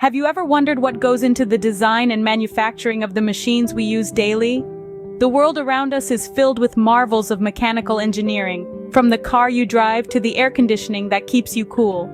Have you ever wondered what goes into the design and manufacturing of the machines we use daily? The world around us is filled with marvels of mechanical engineering, from the car you drive to the air conditioning that keeps you cool.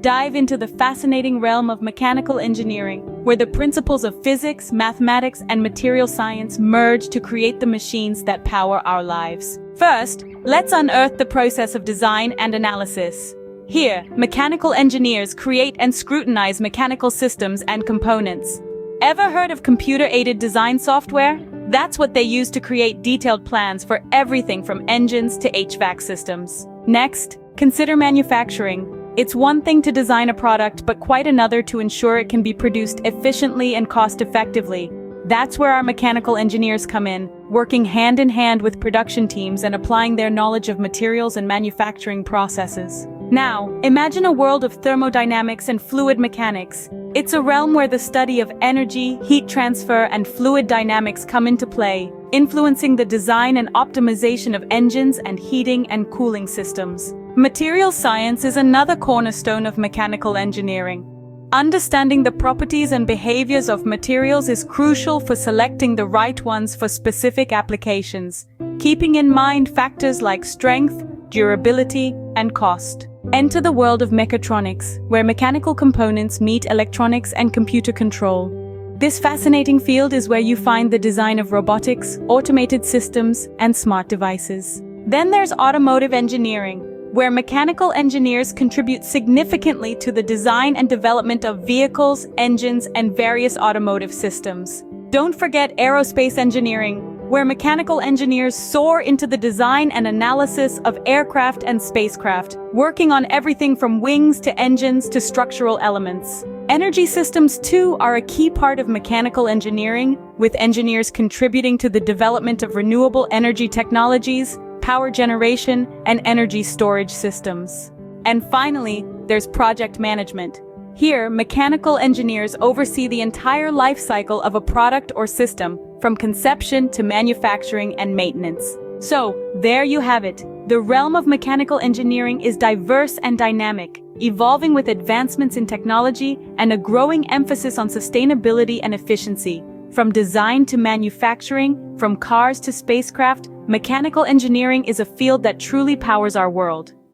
Dive into the fascinating realm of mechanical engineering, where the principles of physics, mathematics, and material science merge to create the machines that power our lives. First, let's unearth the process of design and analysis. Here, mechanical engineers create and scrutinize mechanical systems and components. Ever heard of computer-aided design software? That's what they use to create detailed plans for everything from engines to HVAC systems. Next, consider manufacturing. It's one thing to design a product, but quite another to ensure it can be produced efficiently and cost-effectively. That's where our mechanical engineers come in, working hand in hand with production teams and applying their knowledge of materials and manufacturing processes. Now, imagine a world of thermodynamics and fluid mechanics. It's a realm where the study of energy, heat transfer, and fluid dynamics come into play, influencing the design and optimization of engines and heating and cooling systems. Material science is another cornerstone of mechanical engineering. Understanding the properties and behaviors of materials is crucial for selecting the right ones for specific applications, keeping in mind factors like strength, durability, and cost. Enter the world of mechatronics, where mechanical components meet electronics and computer control. This fascinating field is where you find the design of robotics, automated systems, and smart devices. Then there's automotive engineering, where mechanical engineers contribute significantly to the design and development of vehicles, engines, and various automotive systems. Don't forget aerospace engineering, where mechanical engineers soar into the design and analysis of aircraft and spacecraft, working on everything from wings to engines to structural elements. Energy systems, too, are a key part of mechanical engineering, with engineers contributing to the development of renewable energy technologies, power generation, and energy storage systems. And finally, there's project management. Here, mechanical engineers oversee the entire life cycle of a product or system, from conception to manufacturing and maintenance. So, there you have it. The realm of mechanical engineering is diverse and dynamic, evolving with advancements in technology and a growing emphasis on sustainability and efficiency. From design to manufacturing, from cars to spacecraft, mechanical engineering is a field that truly powers our world.